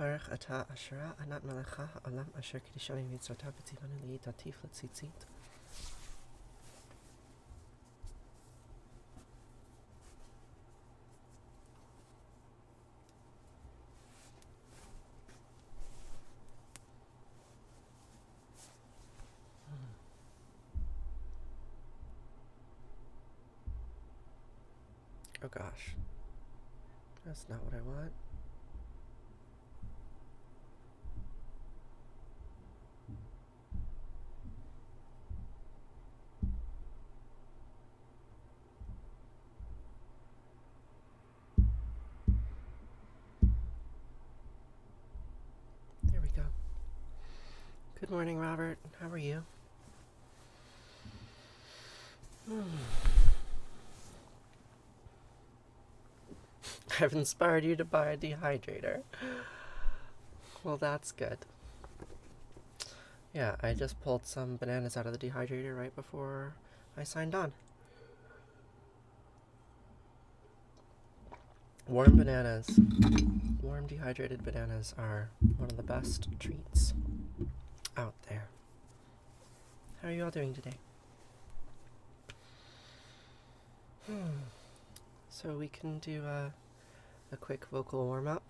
Baruch Ata Ashara Anat Melecha Olam Asher Kiddishani Mitzvota B'Tzivanu Li Tatif L'Tzitzit. Oh gosh, that's not what I want. There we go. Good morning, Robert. How are you? I've inspired you to buy a dehydrator. Well, that's good. Yeah, I just pulled some bananas out of the dehydrator right before I signed on. Warm bananas, warm dehydrated bananas are one of the best treats out there. How are you all doing today? So we can do a quick vocal warm-up,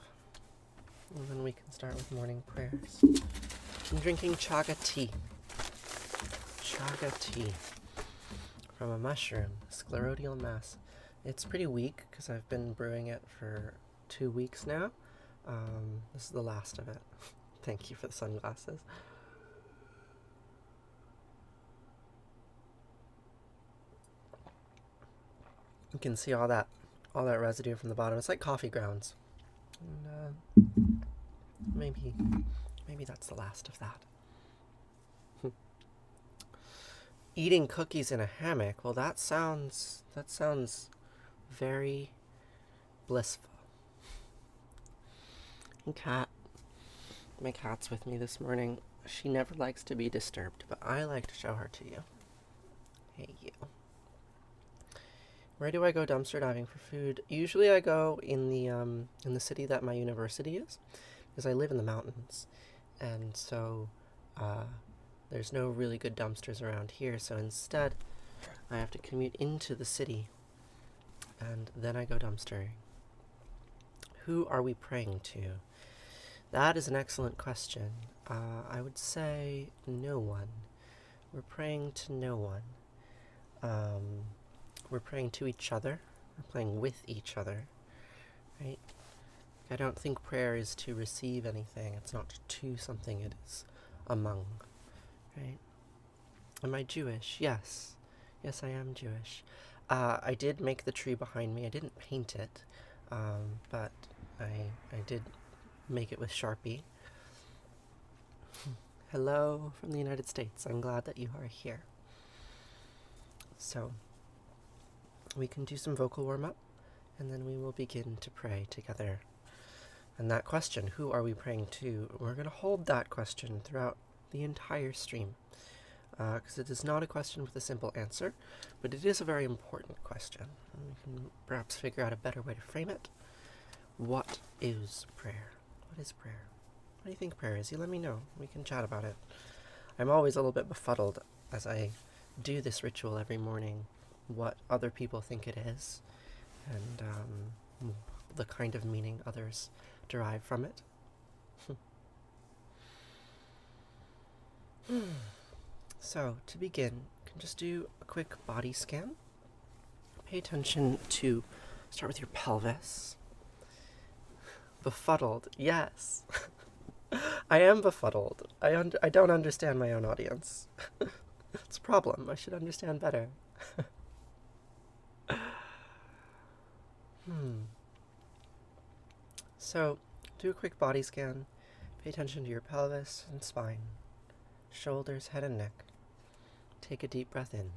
and then we can start with morning prayers. I'm drinking chaga tea. Chaga tea from a mushroom, sclerotial mass. It's pretty weak because I've been brewing it for 2 weeks now. This is the last of it. Thank you for the sunglasses. You can see all that residue from the bottom. It's like coffee grounds. And maybe that's the last of that. Eating cookies in a hammock. Well, that sounds very blissful. My cat's with me this morning. She never likes to be disturbed, but I like to show her to you. Hey, you. Where do I go dumpster diving for food? Usually I go in the city that my university is, because I live in the mountains, and so there's no really good dumpsters around here. So instead, I have to commute into the city, and then I go dumpstering. Who are we praying to? That is an excellent question. I would say no one. We're praying to no one. We're praying to each other. We're praying with each other, right? I don't think prayer is to receive anything. It's not to something. It is among, right? Am I Jewish? Yes. Yes, I am Jewish. I did make the tree behind me. I didn't paint it, but I did make it with Sharpie. Hello from the United States. I'm glad that you are here. So, we can do some vocal warm-up, and then we will begin to pray together. And that question, who are we praying to? We're going to hold that question throughout the entire stream, because it is not a question with a simple answer, but it is a very important question. And we can perhaps figure out a better way to frame it. What is prayer? What is prayer? What do you think prayer is? You let me know. We can chat about it. I'm always a little bit befuddled as I do this ritual every morning, what other people think it is, and the kind of meaning others derive from it. So, to begin, you can just do a quick body scan. Pay attention to, start with your pelvis. Befuddled, yes. I am befuddled. I don't understand my own audience. It's a problem. I should understand better. So, do a quick body scan. Pay attention to your pelvis and spine, shoulders, head, and neck. Take a deep breath in.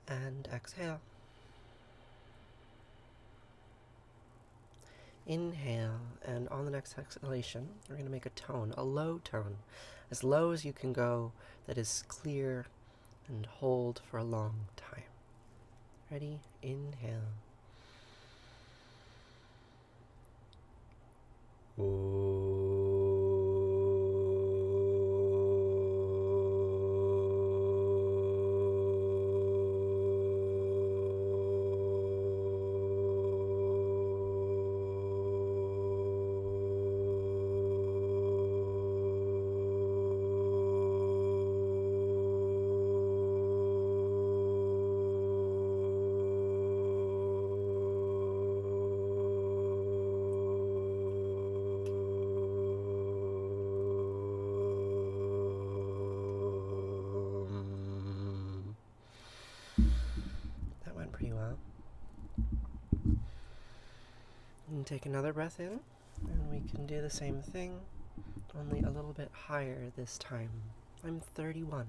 And exhale. Inhale, and on the next exhalation, we're going to make a tone, a low tone, as low as you can go, that is clear and hold for a long time. Ready? Inhale. That went pretty well. And take another breath in, and we can do the same thing, only a little bit higher this time. I'm 31.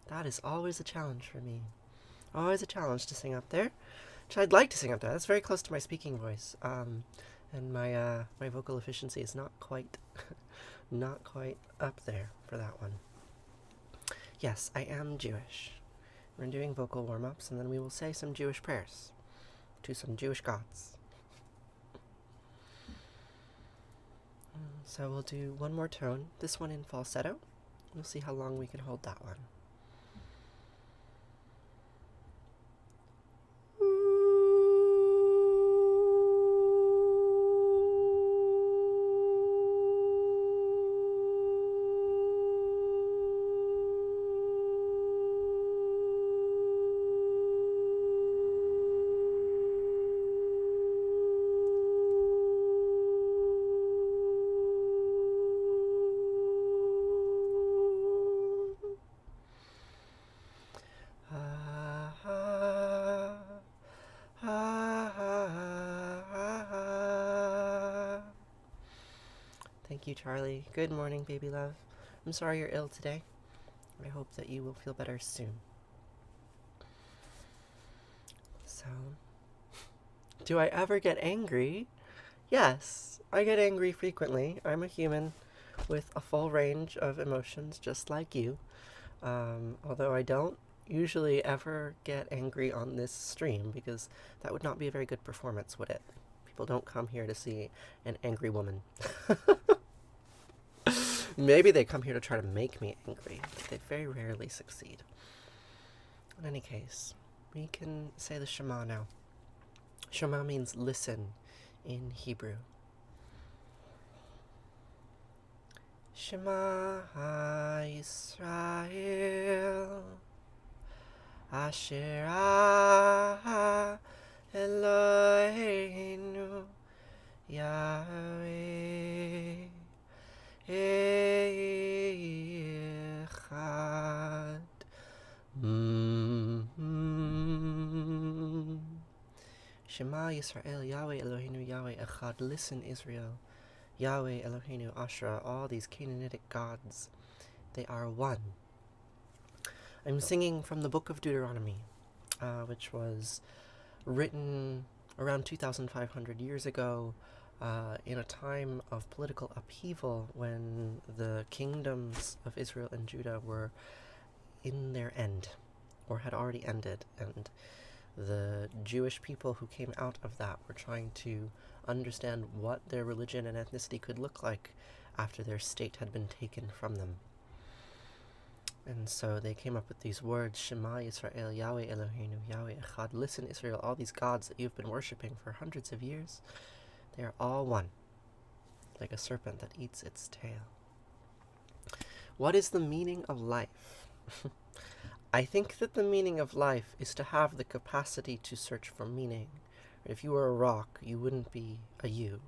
That is always a challenge for me. Always a challenge to sing up there. Which I'd like to sing up there. That's very close to my speaking voice. And my vocal efficiency is not quite up there for that one. Yes, I am Jewish. We're doing vocal warm-ups, and then we will say some Jewish prayers to some Jewish gods. So we'll do one more tone, this one in falsetto. We'll see how long we can hold that one. Thank you, Charlie. Good morning, baby love. I'm sorry you're ill today. I hope that you will feel better soon. So, do I ever get angry? Yes, I get angry frequently. I'm a human with a full range of emotions, just like you. Although I don't usually ever get angry on this stream, because that would not be a very good performance, would it? People don't come here to see an angry woman. Maybe they come here to try to make me angry, but they very rarely succeed. In any case, we can say the Shema now. Shema means listen in Hebrew. Shema Yisrael, Asher Eloheinu Yahweh Echad. Shema Yisrael, Yahweh Eloheinu, Yahweh Echad. Listen, Israel, Yahweh Eloheinu, Asherah, all these Canaanitic gods, they are one. I'm singing from the book of Deuteronomy, which was written around 2,500 years ago, in a time of political upheaval when the kingdoms of Israel and Judah were in their end, or had already ended, and the Jewish people who came out of that were trying to understand what their religion and ethnicity could look like after their state had been taken from them. And so they came up with these words, Shema Yisrael, Yahweh Eloheinu, Yahweh Echad. Listen, Israel, all these gods that you've been worshipping for hundreds of years, they are all one, like a serpent that eats its tail. What is the meaning of life? I think that the meaning of life is to have the capacity to search for meaning. If you were a rock, you wouldn't be a you,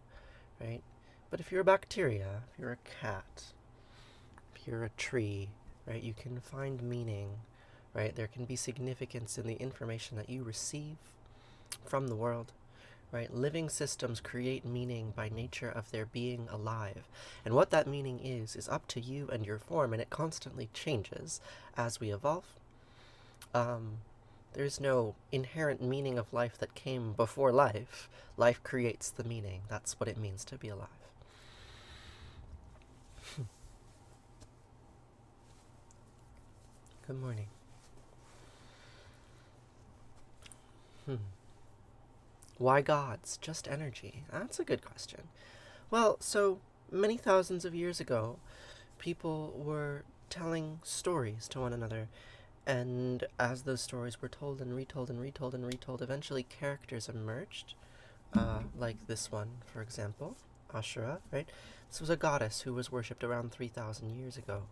right? But if you're a bacteria, if you're a cat, if you're a tree, right, you can find meaning, right? There can be significance in the information that you receive from the world, right? Living systems create meaning by nature of their being alive. And what that meaning is up to you and your form, and it constantly changes as we evolve. There's no inherent meaning of life that came before life. Life creates the meaning. That's what it means to be alive. Good morning. Why gods? Just energy? That's a good question. Well, so many thousands of years ago, people were telling stories to one another, and as those stories were told and retold and retold and retold, eventually characters emerged, like this one, for example, Ashura, right? This was a goddess who was worshipped around 3,000 years ago.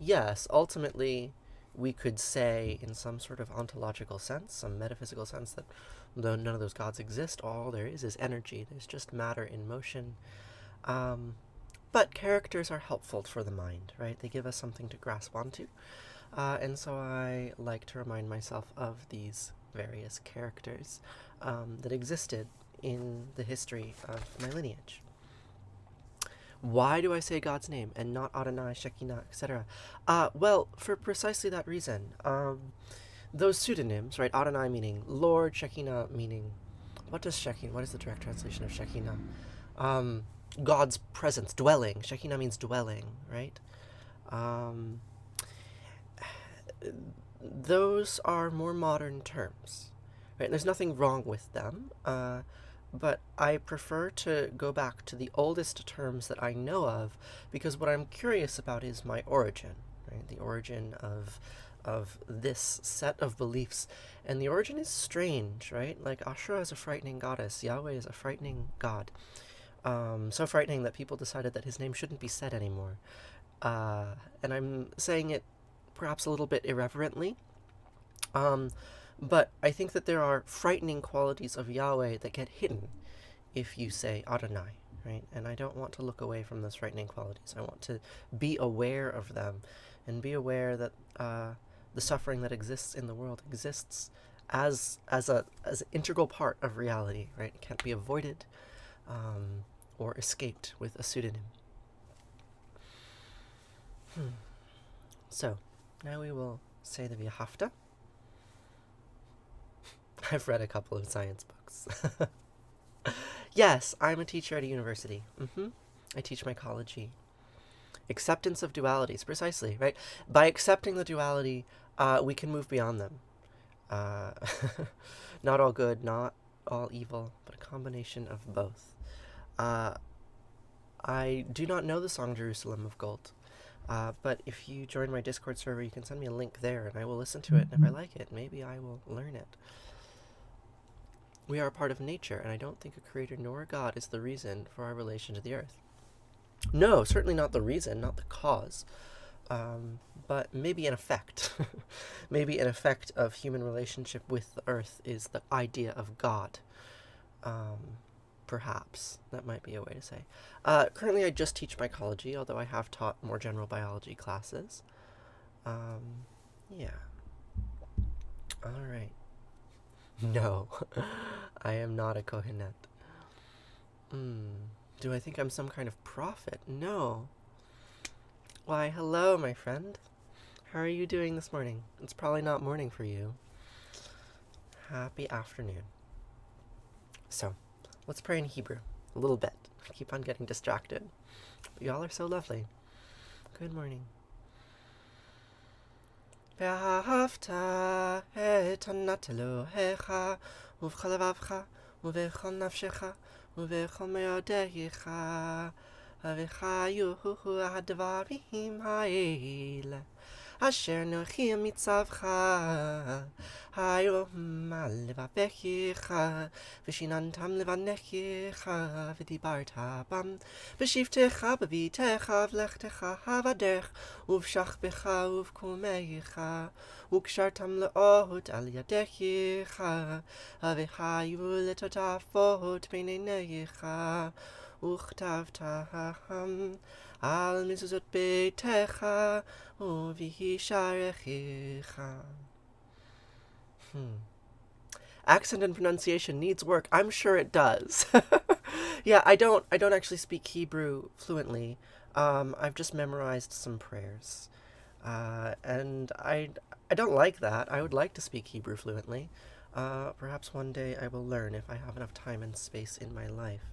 Yes, ultimately, we could say, in some sort of ontological sense, some metaphysical sense, that though none of those gods exist, all there is energy. There's just matter in motion. But characters are helpful for the mind, right? They give us something to grasp onto. And so I like to remind myself of these various characters that existed in the history of my lineage. Why do I say God's name and not Adonai, Shekinah, etc.? Well, for precisely that reason. Those pseudonyms, right? Adonai meaning Lord, Shekinah meaning... What is the direct translation of Shekinah? God's presence, dwelling. Shekinah means dwelling, right? Those are more modern terms, right? There's nothing wrong with them, but I prefer to go back to the oldest terms that I know of, because what I'm curious about is my origin, right? The origin of this set of beliefs. And the origin is strange, right? Like, Ashura is a frightening goddess. Yahweh is a frightening god. So frightening that people decided that his name shouldn't be said anymore. And I'm saying it perhaps a little bit irreverently. But I think that there are frightening qualities of Yahweh that get hidden if you say Adonai, right? And I don't want to look away from those frightening qualities. I want to be aware of them and be aware that the suffering that exists in the world exists as an integral part of reality, right? It can't be avoided or escaped with a pseudonym. So, now we will say the V'ahavta. I've read a couple of science books. Yes, I'm a teacher at a university. I teach mycology. Acceptance of dualities, precisely, right? By accepting the duality, we can move beyond them. Not all good, not all evil, but a combination of both. I do not know the song Jerusalem of Gold, but if you join my Discord server, you can send me a link there, and I will listen to it, and if I like it, maybe I will learn it. We are a part of nature, and I don't think a creator nor a god is the reason for our relation to the earth. No, certainly not the reason, not the cause, but maybe an effect. Maybe an effect of human relationship with the earth is the idea of God. Perhaps. That might be a way to say. Currently I just teach mycology, although I have taught more general biology classes. Yeah. Alright. No, I am not a Kohenet. Do I think I'm some kind of prophet? No. Why, hello, my friend. How are you doing this morning? It's probably not morning for you. Happy afternoon. So, let's pray in Hebrew. A little bit. I keep on getting distracted. But y'all are so lovely. Good morning. ואהבת את ענת אלוהיך ובכל לבבך ובכל נפשך ובכל מאודך וחיו הדברים האלה אשר נוחים מצווך היום על לבביך ושיננתם לבניך ודיברת בם בשבתך בביתך ולכתך בדרך ובשכבך ובקומך וקשרתם לאות על ידיך וחיו לטוטפות בין עיניך וכתבתם על מזוזות ביתך ובשעריך. Accent and pronunciation needs work. I'm sure it does. Yeah, I don't actually speak Hebrew fluently. I've just memorized some prayers. And I don't like that. I would like to speak Hebrew fluently. Perhaps one day I will learn if I have enough time and space in my life.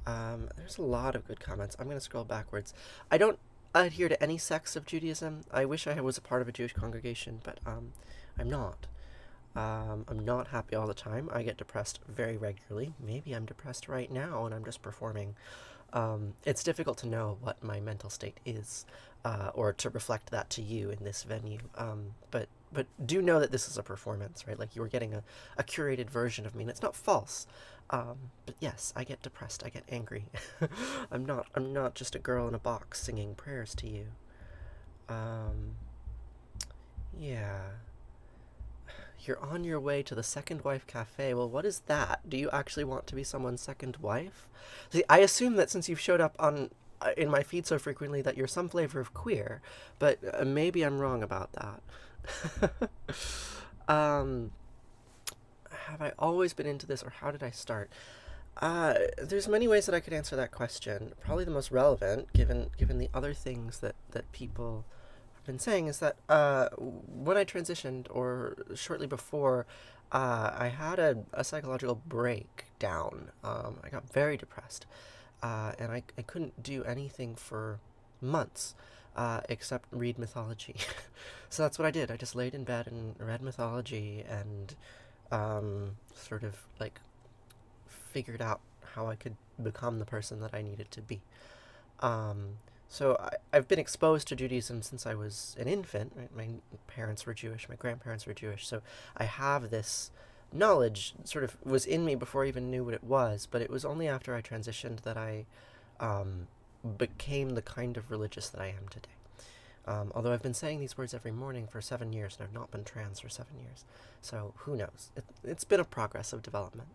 There's a lot of good comments. I'm going to scroll backwards. I don't adhere to any sects of Judaism. I wish I was a part of a Jewish congregation, but I'm not. I'm not happy all the time. I get depressed very regularly. Maybe I'm depressed right now and I'm just performing. It's difficult to know what my mental state is, or to reflect that to you in this venue. But do know that this is a performance, right? Like, you are getting a curated version of me, and it's not false. But yes, I get depressed. I get angry. I'm not just a girl in a box singing prayers to you. Um, yeah. You're on your way to the Second Wife Cafe. Well, what is that? Do you actually want to be someone's second wife? See, I assume that since you've showed up on in my feed so frequently that you're some flavor of queer, but maybe I'm wrong about that. um, have I always been into this, or how did I start? There's many ways that I could answer that question. Probably the most relevant, given the other things that people been saying, is that when I transitioned, or shortly before, I had a psychological breakdown. I got very depressed, and I couldn't do anything for months except read mythology. So that's what I did. I just laid in bed and read mythology and sort of like figured out how I could become the person that I needed to be. So I've been exposed to Judaism since I was an infant. Right? My parents were Jewish, my grandparents were Jewish, so I have this knowledge sort of was in me before I even knew what it was, but it was only after I transitioned that I became the kind of religious that I am today. Although I've been saying these words every morning for 7 years, and I've not been trans for 7 years. So who knows? It's been a progress of development.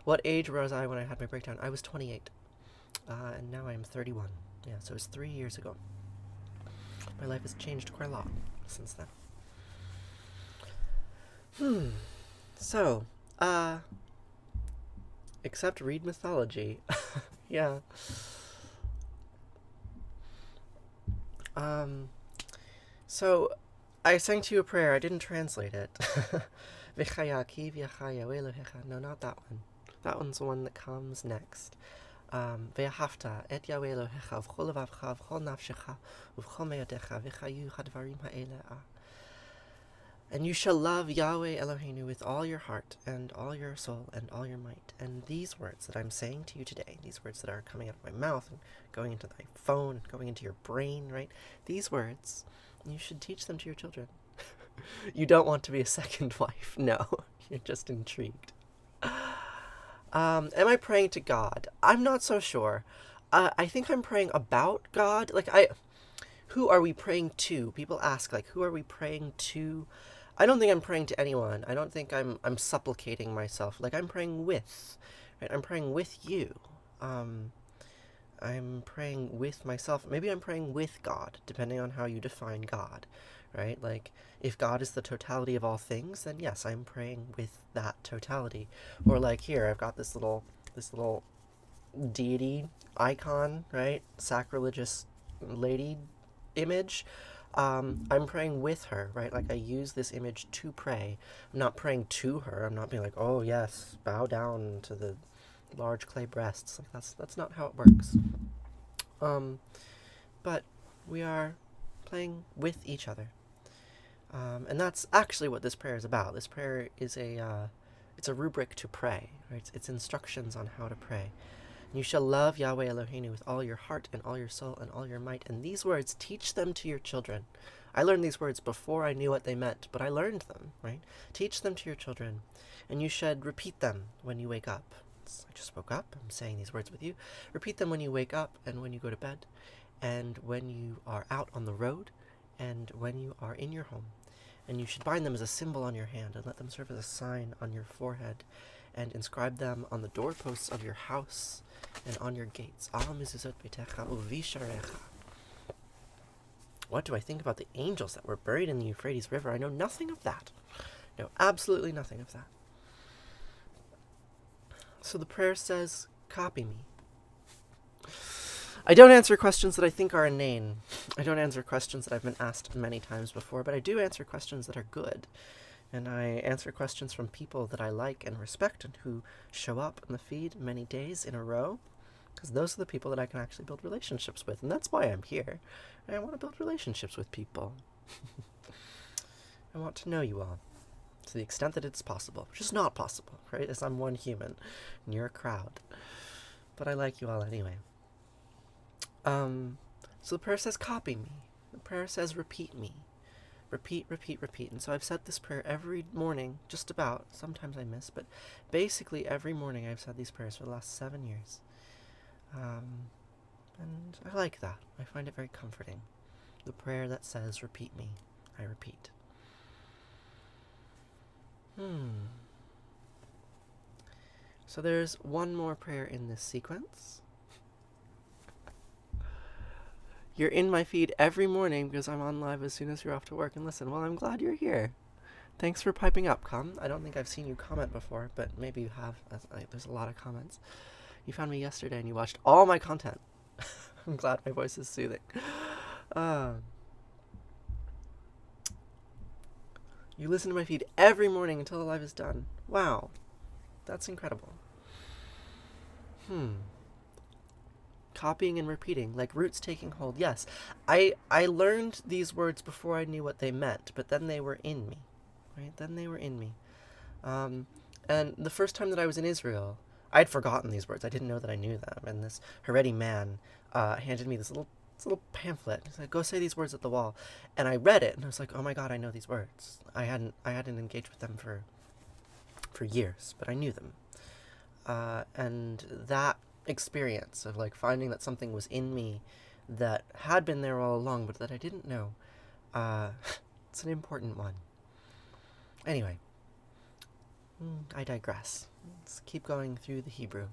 What age was I when I had my breakdown? I was 28, and now I am 31. Yeah, so it was 3 years ago. My life has changed quite a lot since then. So, except read mythology. Yeah. So, I sang to you a prayer. I didn't translate it. No, not that one. That one's the one that comes next. ואהבת את יהוה אלוהיך ובכל לבבך ובכל נפשך ובכל מאודיך וחיו הדברים האלה. And you shall love Yahweh Eloheinu with all your heart and all your soul and all your might. And these words that I'm saying to you today, these words that are coming out of my mouth and going into my phone and going into your brain, right? These words, you should teach them to your children. You don't want to be a second wife. No, you're just intrigued. Am I praying to God? I'm not so sure. I think I'm praying about God. Who are we praying to? People ask, like, who are we praying to? I don't think I'm praying to anyone. I don't think I'm supplicating myself. Like, I'm praying with, right? I'm praying with you. I'm praying with myself. Maybe I'm praying with God, depending on how you define God, right? Like, if God is the totality of all things, then yes, I'm praying with that totality. Or like here, I've got this little deity icon, right? Sacrilegious lady image. I'm praying with her, right? Like, I use this image to pray. I'm not praying to her. I'm not being like, oh yes, bow down to the large clay breasts. Like, that's not how it works. But we are playing with each other. And that's actually what this prayer is about. This prayer is it's a rubric to pray, right? It's instructions on how to pray. You shall love Yahweh Eloheinu with all your heart and all your soul and all your might. And these words, teach them to your children. I learned these words before I knew what they meant, but I learned them, right? Teach them to your children. And you should repeat them when you wake up. I just woke up. I'm saying these words with you. Repeat them when you wake up and when you go to bed, and when you are out on the road, and when you are in your home. And you should bind them as a symbol on your hand and let them serve as a sign on your forehead, and inscribe them on the doorposts of your house and on your gates. What do I think about the angels that were buried in the Euphrates River? I know nothing of that. No, absolutely nothing of that. So the prayer says, copy me. I don't answer questions that I think are inane. I don't answer questions that I've been asked many times before, but I do answer questions that are good. And I answer questions from people that I like and respect and who show up in the feed many days in a row, because those are the people that I can actually build relationships with. And that's why I'm here. I want to build relationships with people. I want to know you all to the extent that it's possible, which is not possible, right? As I'm one human and you're a crowd. But I like you all anyway. So the prayer says copy me. The prayer says repeat me. Repeat, repeat, repeat. And so I've said this prayer every morning, just about. Sometimes I miss, but basically every morning I've said these prayers for the last 7 years. And I like that. I find it very comforting. The prayer that says repeat me, I repeat. So there's one more prayer in this sequence. You're in my feed every morning because I'm on live as soon as you're off to work and listen. Well, I'm glad you're here. Thanks for piping up, Come. I don't think I've seen you comment before, but maybe you have. There's a lot of comments. You found me yesterday and you watched all my content. I'm glad my voice is soothing. You listen to my feed every morning until the live is done. Wow. That's incredible. Copying and repeating, like roots taking hold. Yes, I learned these words before I knew what they meant, but then they were in me, right? Then they were in me. And the first time that I was in Israel, I'd forgotten these words. I didn't know that I knew them. And this Haredi man handed me this little pamphlet. He said, go say these words at the wall. And I read it, and I was like, oh my God, I know these words. I hadn't engaged with them for years, but I knew them. And that experience of like finding that something was in me that had been there all along, but that I didn't know, it's an important one. Anyway, I digress. Let's keep going through the Hebrew.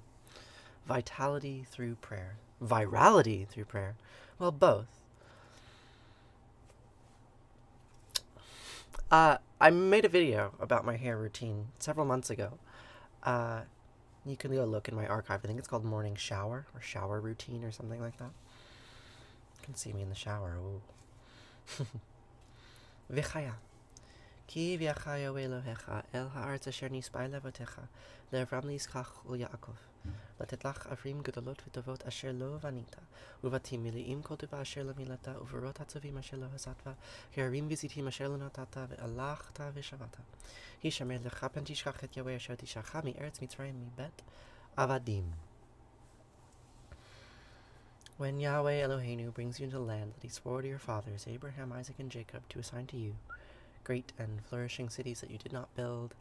Vitality through prayer. Virality through prayer. Well, both. I made a video about my hair routine several months ago. You can go look in my archive. I think it's called Morning Shower or Shower Routine or something like that. You can see me in the shower. V'chaya. Ki v'chaya Elohecha el ha'aretz asher nispai levotecha le'avram li'Yitzchak u'Yaakov לתת לך ערים גדולות וטובות אשר לא בנית, ובתים מלאים כל טובה אשר לא מילאת, וברות הצווים אשר לא עשת, כערים וזיתים אשר לא נטעת, והלכת ושבת. הישמר לך פן תשכח את יהוה אשר תשכח מארץ מצרים מבית עבדים. When Yahweh Eloheinu brings you into the land that he swore to your fathers, Abraham, Isaac, and Jacob, to assign to you, great and flourishing cities that you did not build,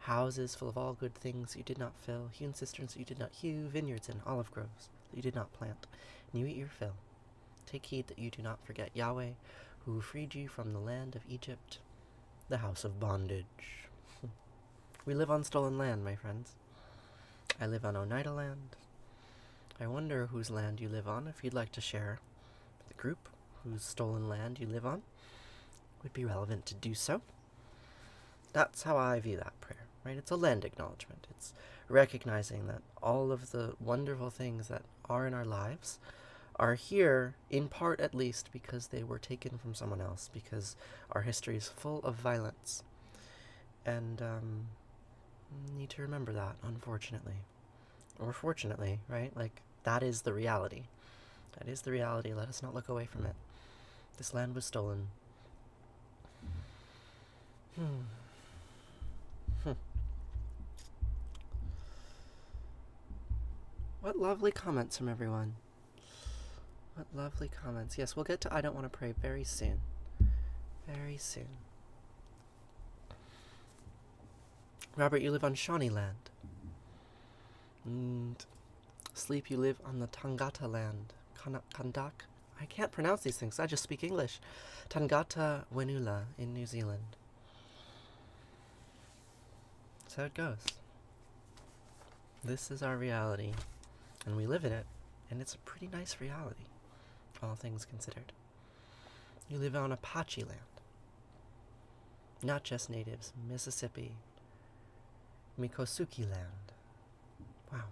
houses full of all good things you did not fill, hewn cisterns that you did not hew, vineyards and olive groves that you did not plant, and you eat your fill. Take heed that you do not forget Yahweh, who freed you from the land of Egypt, the house of bondage. We live on stolen land, my friends. I live on Oneida land. I wonder whose land you live on. If you'd like to share with the group whose stolen land you live on, it would be relevant to do so. That's how I view that prayer, right? It's a land acknowledgement. It's recognizing that all of the wonderful things that are in our lives are here, in part at least, because they were taken from someone else, because our history is full of violence. And need to remember that, unfortunately. Or fortunately, right? Like, that is the reality. That is the reality. Let us not look away from it. This land was stolen. What lovely comments from everyone. What lovely comments. Yes, we'll get to I Don't Want to Pray very soon. Very soon. Robert, you live on Shawnee land. And Sleep, you live on the Tangata land. Kandak? I can't pronounce these things. I just speak English. Tangata Wenula in New Zealand. That's how it goes. This is our reality. And we live in it, and it's a pretty nice reality, all things considered. You live on Apache land. Not just natives, Mississippi, Mikosuki land. Wow.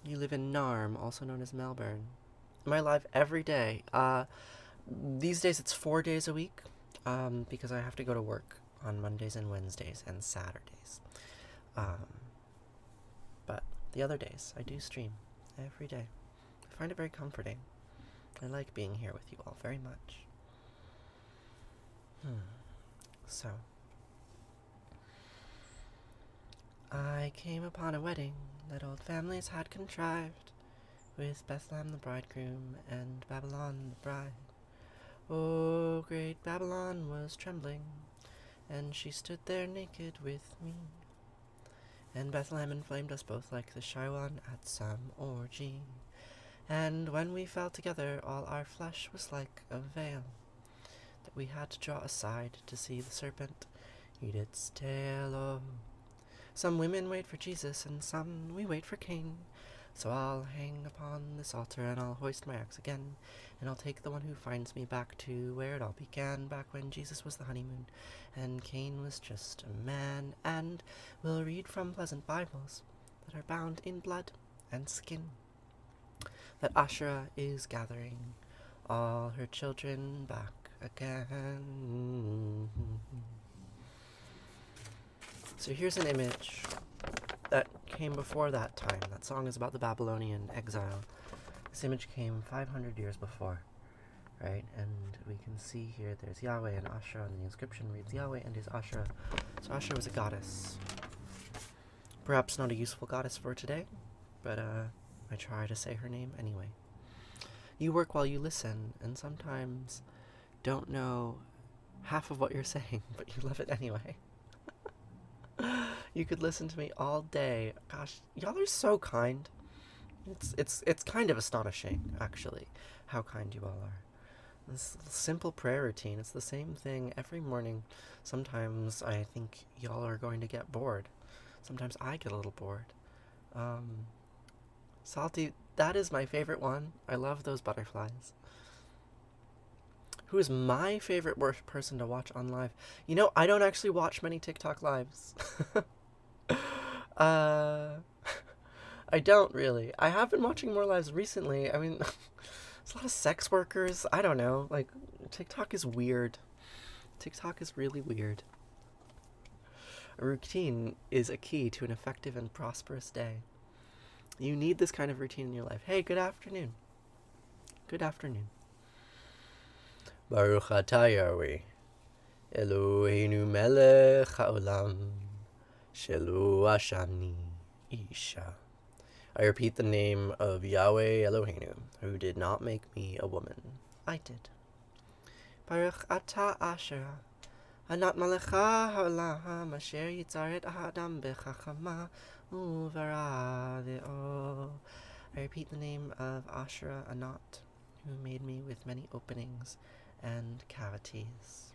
You live in Narm, also known as Melbourne. Am I live every day? These days it's 4 days a week, because I have to go to work on Mondays and Wednesdays and Saturdays. But the other days, I do stream every day. I find it very comforting. I like being here with you all very much. So, I came upon a wedding that old families had contrived, with Bethlehem the bridegroom and Babylon the bride. Oh, great Babylon was trembling, and she stood there naked with me. And Bethlehem inflamed us both like the shy one at some orgy. And when we fell together, all our flesh was like a veil that we had to draw aside to see the serpent eat its tail. Oh, some women wait for Jesus, and some we wait for Cain. So I'll hang upon this altar, and I'll hoist my axe again, and I'll take the one who finds me back to where it all began, back when Jesus was the honeymoon, and Cain was just a man, and we'll read from pleasant Bibles that are bound in blood and skin, that Asherah is gathering all her children back again. So here's an image that came before that time. That song is about the Babylonian exile. This image came 500 years before, right? And we can see here there's Yahweh and Asherah, and the inscription reads Yahweh and his Asherah. So Asherah was a goddess. Perhaps not a useful goddess for today, but I try to say her name anyway. You work while you listen, and sometimes don't know half of what you're saying, but you love it anyway. You could listen to me all day. Gosh, y'all are so kind. It's kind of astonishing, actually, how kind you all are. This simple prayer routine, it's the same thing every morning. Sometimes I think y'all are going to get bored. Sometimes I get a little bored. Salty, that is my favorite one. I love those butterflies. Who is my favorite person to watch on live? You know, I don't actually watch many TikTok lives. I don't really. I have been watching more lives recently. I mean, there's a lot of sex workers. I don't know. Like, TikTok is weird. TikTok is really weird. A routine is a key to an effective and prosperous day. You need this kind of routine in your life. Hey, good afternoon. Good afternoon. Baruch atah Yahweh, Eloheinu melech haolam, shelo ashani isha. I repeat the name of Yahweh Eloheinu, who did not make me a woman. I did. Baruch atah Asherah, anat malecha haolam, asher yitzar et ha'adam bechachama uvara ve'o. I repeat the name of Asherah Anat, who made me with many openings and cavities.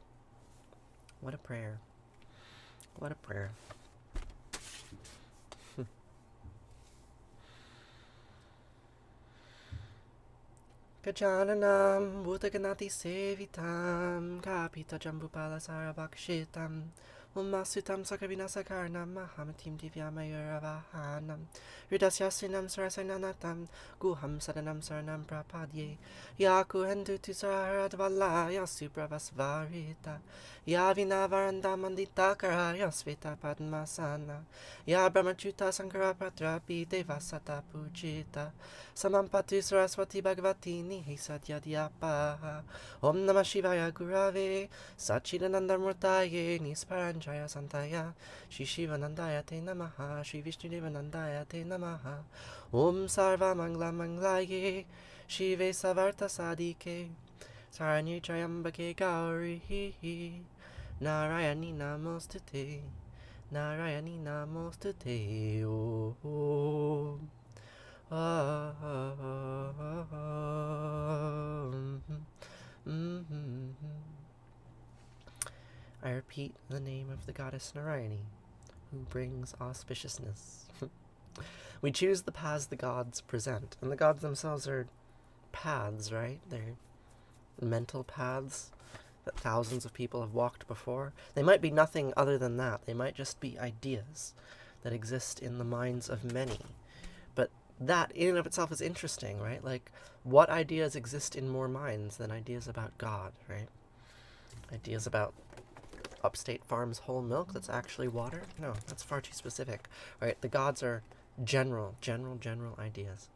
What a prayer. What a prayer. Gajananam Bhudaganati Sevitam Kapita Jambupala Sarabakshitam Umasutam Sakabina Sakarnam Mahamatim Divyamayuravahanam Ridasyasinam Sarasananatam Guham Sadanam Saranam Prapadye Yaku Hendutu Sararadvala Yasupravasvarita Yavina Varanda Mandita Kara Yasvita Padmasana Yabramachuta Sankara Pratrapi Devasata Pujita Samampatu Saraswati Bhagavati Nihi Satyadhyapa Om Namah Shivaya Gurave Sachidananda Murtaye Nisparanjaya Santaya Shri Shivanandaya Te Namaha Shri Vishnudevanandaya Te Namaha Om Sarva Mangla Manglaye Shive Savarta Sadike Sarani Trayambake Gauri Narayani Namostute Narayani Namostute Om I repeat the name of the goddess Narayani, who brings auspiciousness. We choose the paths the gods present, and the gods themselves are paths, right? They're mental paths that thousands of people have walked before. They might be nothing other than that. They might just be ideas that exist in the minds of many. that in and of itself is interesting, right? Like, what ideas exist in more minds than ideas about God, right? Ideas about Upstate Farms whole milk that's actually water? No, that's far too specific, right? The gods are general ideas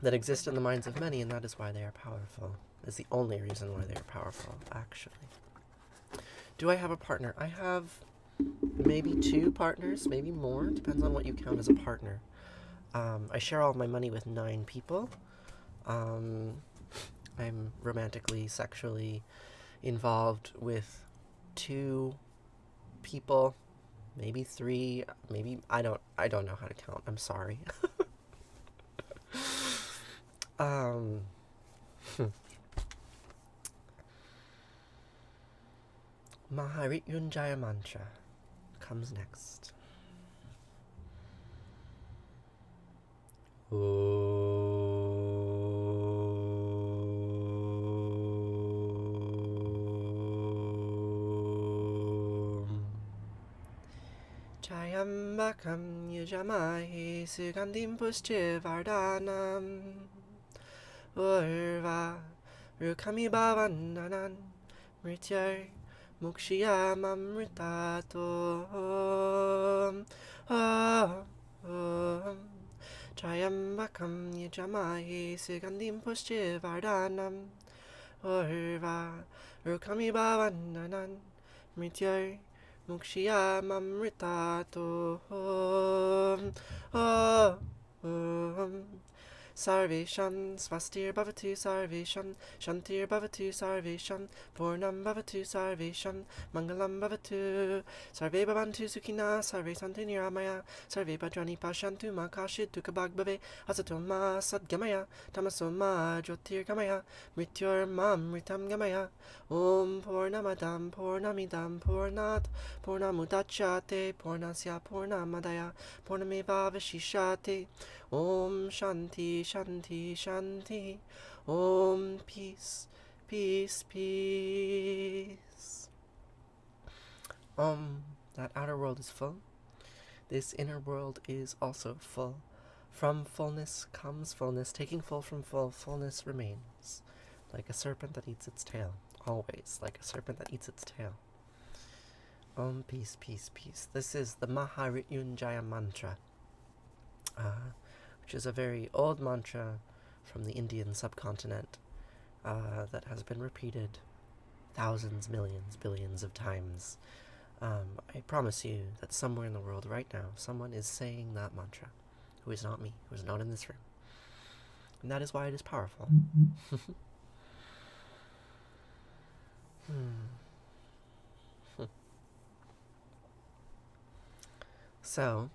that exist in the minds of many, and that is why they are powerful. Is the only reason why they are powerful, actually. Do I have a partner? I have maybe 2 partners, maybe more. Depends on what you count as a partner. I share all of my money with 9 people. I'm romantically, sexually involved with 2 people, maybe 3, maybe I don't know how to count. I'm sorry. Mahari Yunjaya mantra comes next. Jayambakam yujamahi sugandim pushchivardhanam urva rukami bhavandanan mrityar mukshiyamamritato Trayambakam yajamahi sugandim pushchivardhanam urva rukami bhavandanan mrityar mukshiyamamritato Sarvesham svastir bhavatu sarvesham shantir bhavatu sarvesham purnam bhavatu sarvesham mangalam bhavatu sarve bhavantu sukhina sarve santu niramaya sarve bhadrani pashantu ma kashid tukabhag bhave asato ma sadgamaya tamaso ma jyotirgamaya mrityur ma mritam gamaya om purnamadam purnamidam purnat purnamudachyate purnasya purnamadaya purnameva vashishate Om Shanti Shanti Shanti Om Peace Peace Peace. That outer world is full. This inner world is also full. From fullness comes fullness. Taking full from full, fullness remains. Like a serpent that eats its tail. Always like a serpent that eats its tail. Om Peace Peace Peace. This is the Mahari Yunjaya mantra. Which is a very old mantra from the Indian subcontinent that has been repeated thousands, millions, billions of times. I promise you that somewhere in the world right now, someone is saying that mantra, who is not me, who is not in this room. And that is why it is powerful. So,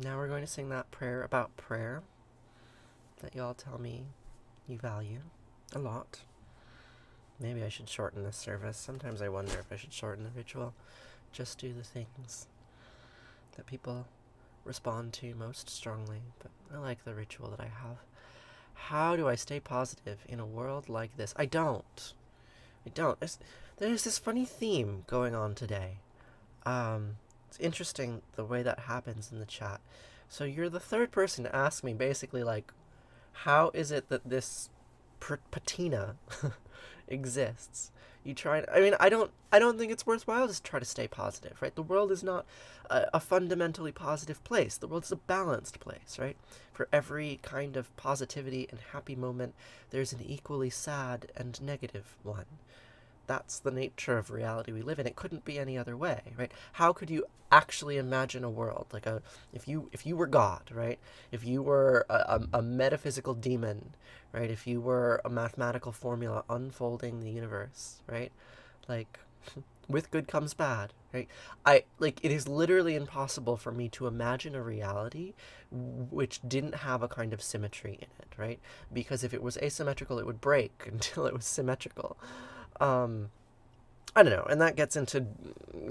now we're going to sing that prayer about prayer that y'all tell me you value a lot. Maybe I should shorten this service. Sometimes I wonder if I should shorten the ritual. Just do the things that people respond to most strongly. But I like the ritual that I have. How do I stay positive in a world like this? I don't. There's this funny theme going on today. It's interesting the way that happens in the chat. So you're the 3rd person to ask me basically like, how is it that this patina exists? You try. I mean, I don't think it's worthwhile to try to stay positive, right? The world is not a fundamentally positive place. The world is a balanced place, right? For every kind of positivity and happy moment, there's an equally sad and negative one. That's the nature of reality we live in. It couldn't be any other way, right? How could you actually imagine a world like if you were God, right? If you were a metaphysical demon, right? If you were a mathematical formula unfolding the universe, right? Like, with good comes bad, right? It is literally impossible for me to imagine a reality which didn't have a kind of symmetry in it, right? Because if it was asymmetrical, it would break until it was symmetrical. I don't know, and that gets into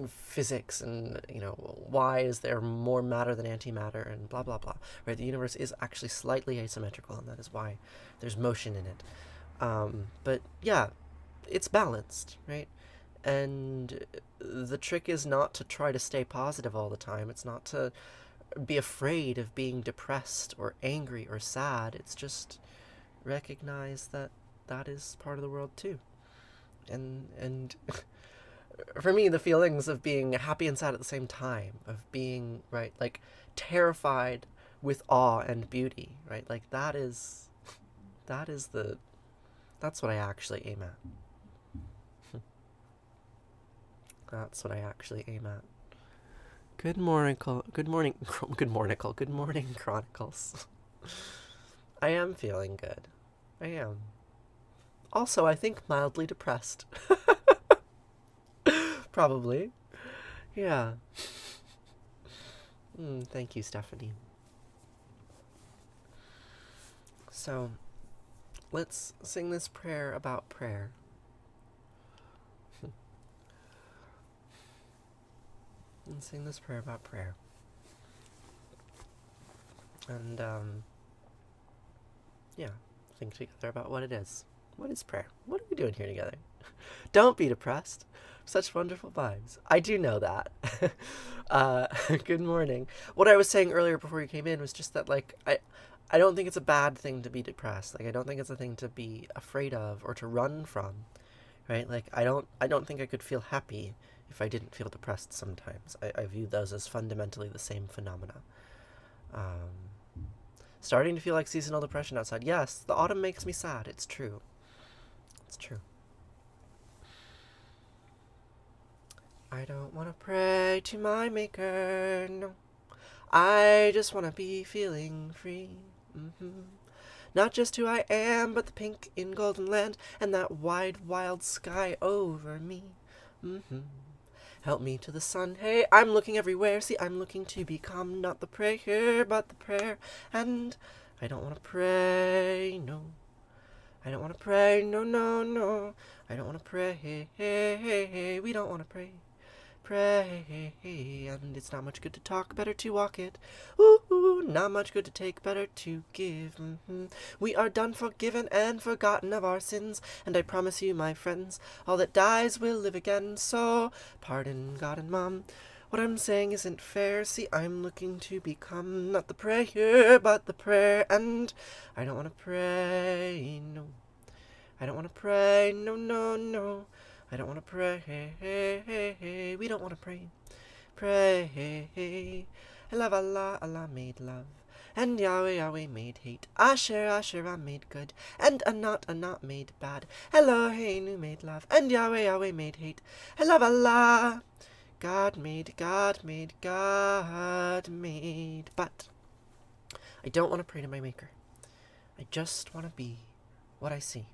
physics and, why is there more matter than antimatter and blah, blah, blah, right? The universe is actually slightly asymmetrical, and that is why there's motion in it. But yeah, it's balanced, right? And the trick is not to try to stay positive all the time. It's not to be afraid of being depressed or angry or sad. It's just recognize that that is part of the world too. And for me, the feelings of being happy and sad at the same time, of being, right, like terrified with awe and beauty, right? Like that's what I actually aim at. That's what I actually aim at. Good morning, Chronicles. I am feeling good. I am. Also, I think mildly depressed. Probably. Yeah. Thank you, Stephanie. So, let's sing this prayer about prayer. And sing this prayer about prayer. And, yeah, think together about what it is. What is prayer? What are we doing here together? Don't be depressed. Such wonderful vibes. I do know that. Good morning. What I was saying earlier before you came in was just that, like, I don't think it's a bad thing to be depressed. Like, I don't think it's a thing to be afraid of or to run from, right? Like, I don't think I could feel happy if I didn't feel depressed sometimes. I view those as fundamentally the same phenomena. Starting to feel like seasonal depression outside. Yes, the autumn makes me sad. It's true. It's true. I don't want to pray to my maker, no. I just want to be feeling free. Not just who I am, but the pink in golden land and that wide, wild sky over me. Help me to the sun. Hey, I'm looking everywhere. See, I'm looking to become not the prayer, but the prayer. And I don't want to pray, no. I don't want to pray, no, no, no. I don't want to pray, we don't want to pray. Pray, and it's not much good to talk, better to walk it. Ooh, not much good to take, better to give. We are done, forgiven, and forgotten of our sins, and I promise you, my friends, all that dies will live again. So, pardon God and Mom, what I'm saying isn't fair. See, I'm looking to become not the prayer, but the prayer, and I don't want to pray, no. I don't want to pray, no, no, no. I don't want to pray, we don't want to pray. Pray, love Allah, Allah made love, and Yahweh, Yahweh made hate. Asher, Asherah made good, and Anat made bad. Eloheinu made love, and Yahweh, Yahweh made hate. Love Allah, God made, God made, God made. But I don't want to pray to my maker. I just want to be what I see.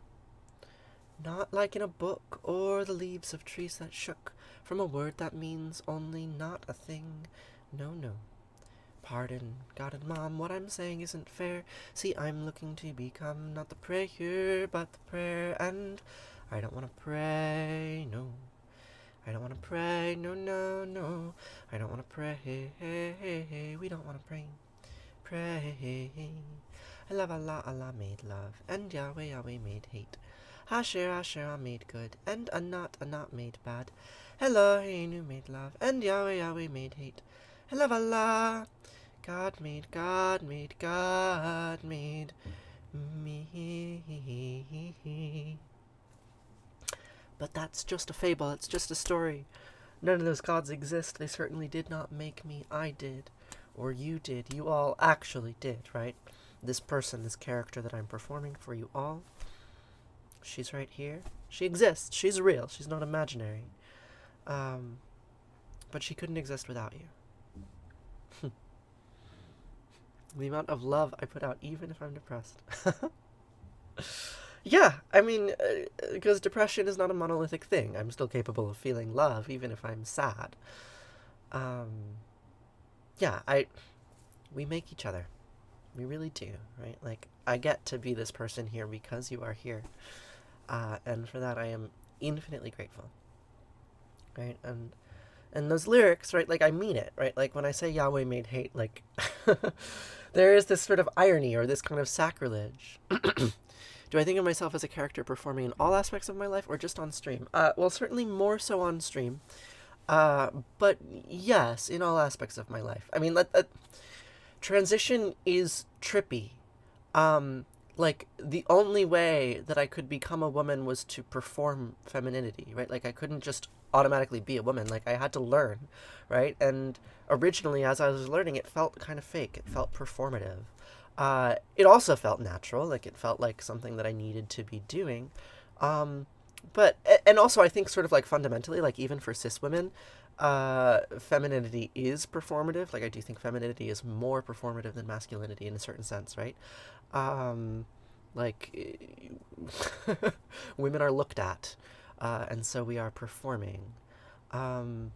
Not like in a book, or the leaves of trees that shook from a word that means only not a thing. No, no. Pardon, God and Mom, what I'm saying isn't fair. See, I'm looking to become not the prayer, but the prayer, and I don't want to pray, no. I don't want to pray, no, no, no. I don't want to pray, we don't want to pray. Pray. I love Allah, Allah made love, and Yahweh, Yahweh made hate. Asher, Asherah made good, and Anat made bad. Eloheinu made love, and Yahweh, Yahweh made hate. I love Allah, God made, God made, God made me. But that's just a fable, it's just a story. None of those gods exist, they certainly did not make me. I did, or you did, you all actually did, right? This person, this character that I'm performing for you all, she's right here. She exists. She's real. She's not imaginary. But she couldn't exist without you. The amount of love I put out, even if I'm depressed. Yeah, I mean, because depression is not a monolithic thing. I'm still capable of feeling love, even if I'm sad. Yeah, we make each other. We really do, right? Like, I get to be this person here because you are here. And for that I am infinitely grateful, right? And those lyrics, right, like I mean it, right? Like when I say Yahweh made hate, like there is this sort of irony or this kind of sacrilege. Do I think of myself as a character performing in all aspects of my life or just on stream? Well, certainly more so on stream. But yes, in all aspects of my life. I mean, transition is trippy. Um, like, the only way that I could become a woman was to perform femininity, right? Like, I couldn't just automatically be a woman. Like, I had to learn, right? And originally, as I was learning, it felt kind of fake. It felt performative. It also felt natural. Like, it felt like something that I needed to be doing. Um, and also, I think sort of like fundamentally, like, even for cis women, femininity is performative. Like, I do think femininity is more performative than masculinity in a certain sense, right? Um, like, women are looked at, and so we are performing. Um,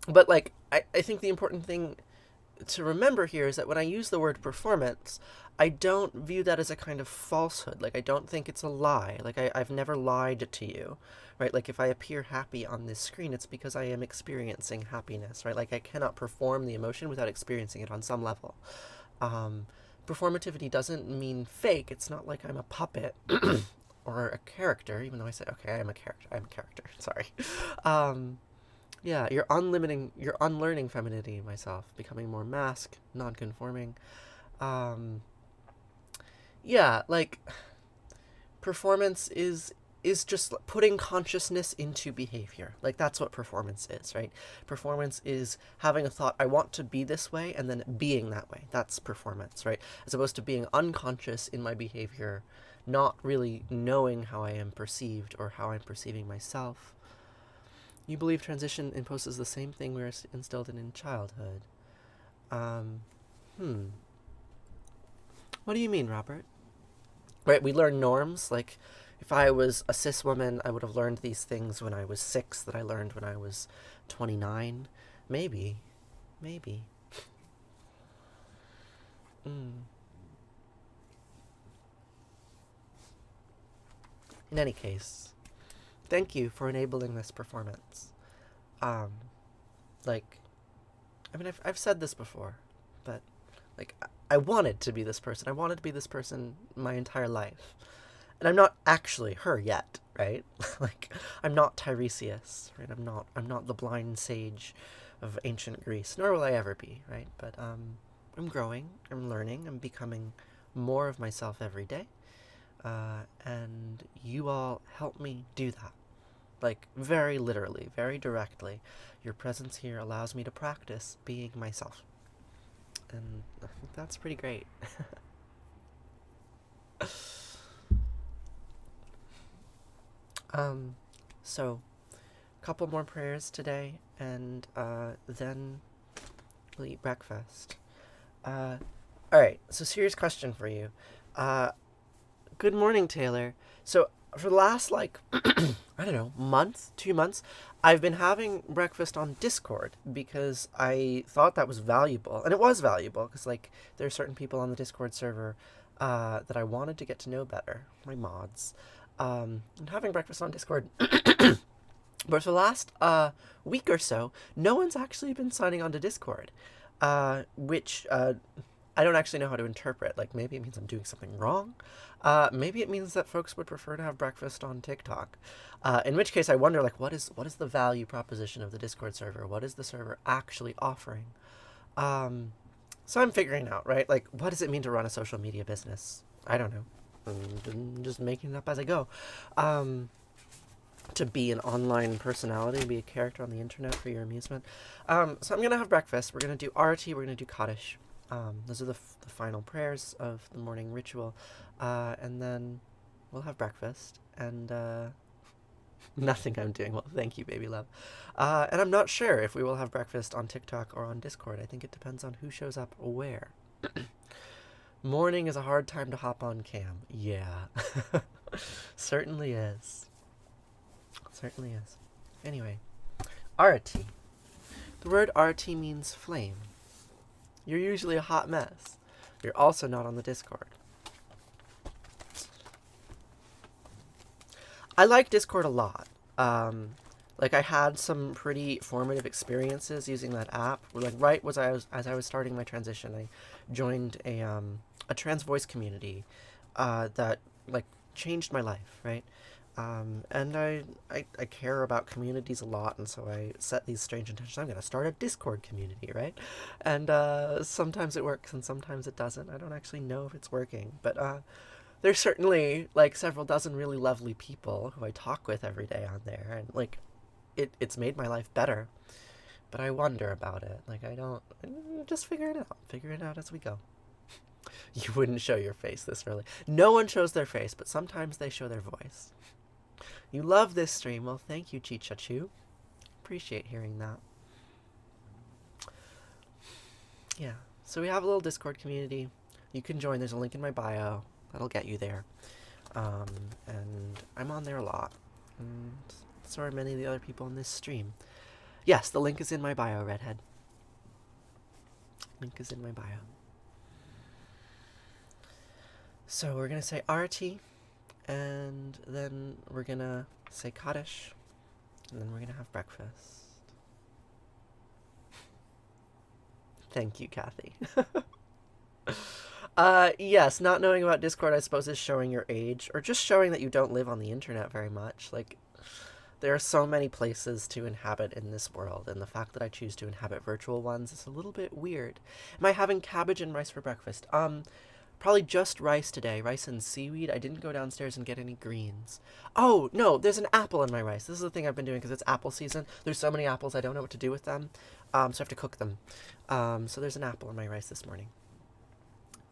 but like, I think the important thing to remember here is that when I use the word performance, I don't view that as a kind of falsehood. Like, I don't think it's a lie. Like, I've never lied to you, right? Like, if I appear happy on this screen, it's because I am experiencing happiness, right? Like, I cannot perform the emotion without experiencing it on some level. Um, Performativity doesn't mean fake. It's not like I'm a puppet or a character, even though I say, okay, I'm a character. I'm a character. Sorry. Um, yeah, you're unlearning femininity myself, becoming more mask, non-conforming. Um, yeah, like performance is just putting consciousness into behavior. Like that's what performance is, right? Performance is having a thought, I want to be this way, and then being that way. That's performance, right? As opposed to being unconscious in my behavior, not really knowing how I am perceived or how I'm perceiving myself. You believe transition imposes the same thing we were instilled in childhood. Um, hmm. What do you mean, Robert? Right, we learn norms. Like, if I was a cis woman, I would have learned these things when I was 6 that I learned when I was 29. Maybe. Maybe. Mm. In any case, thank you for enabling this performance. Um, like, I mean, I've said this before, but, like, I wanted to be this person. I wanted to be this person my entire life. And I'm not actually her yet, right? Like, I'm not Tiresias, right? I'm not the blind sage of ancient Greece, nor will I ever be, right? But I'm growing, I'm learning, I'm becoming more of myself every day, and you all help me do that. Like, very literally, very directly. Your presence here allows me to practice being myself. And I think that's pretty great. um, so, a couple more prayers today, and then we'll eat breakfast. Alright, so serious question for you. Uh, Good morning, Taylor. So, for the last, like, I don't know, month, 2 months, I've been having breakfast on Discord because I thought that was valuable. And it was valuable because, like, there are certain people on the Discord server that I wanted to get to know better, my mods. And having breakfast on Discord. But for the last week or so, no one's actually been signing on to Discord, which I don't actually know how to interpret. Like, maybe it means I'm doing something wrong. Maybe it means that folks would prefer to have breakfast on TikTok. In which case, I wonder, like, what is the value proposition of the Discord server? What is the server actually offering? So I'm figuring out, right? Like, what does it mean to run a social media business? I don't know. I'm just making it up as I go. To be an online personality, be a character on the internet for your amusement. So I'm gonna have breakfast. We're gonna do arati. We're gonna do Kaddish. Those are the final prayers of the morning ritual, and then we'll have breakfast and nothing I'm doing. Well, thank you, baby love. And I'm not sure if we will have breakfast on TikTok or on Discord. I think it depends on who shows up where. Morning is a hard time to hop on cam. Yeah, certainly is. Certainly is. Anyway, arati. The word arati means flame. You're usually a hot mess. You're also not on the Discord. I like Discord a lot. Like, I had some pretty formative experiences using that app. Like, right as I was starting my transition, I joined a trans voice community that, like, changed my life, right? And I care about communities a lot, and so I set these strange intentions. I'm going to start a Discord community, right? And sometimes it works and sometimes it doesn't. I don't actually know if it's working, but there's certainly like several dozen really lovely people who I talk with every day on there, and like it's made my life better. But I wonder about it. Like I don't just figure it out. Figure it out as we go. You wouldn't show your face this early. No one shows their face, but sometimes they show their voice. You love this stream. Well, thank you, Chichachu. Appreciate hearing that. Yeah, so we have a little Discord community. You can join. There's a link in my bio. That'll get you there. And I'm on there a lot. And so are many of the other people in this stream. Yes, the link is in my bio, Redhead. Link is in my bio. So we're going to say Arati, and then we're going to say Kaddish, and then we're going to have breakfast. Thank you, Kathy. Yes, not knowing about Discord, I suppose, is showing your age, or just showing that you don't live on the internet very much. Like, there are so many places to inhabit in this world, and the fact that I choose to inhabit virtual ones is a little bit weird. Am I having cabbage and rice for breakfast? Probably just rice today. Rice and seaweed. I didn't go downstairs and get any greens. Oh, no, there's an apple in my rice. This is the thing I've been doing because it's apple season. There's so many apples, I don't know what to do with them. So I have to cook them. So there's an apple in my rice this morning.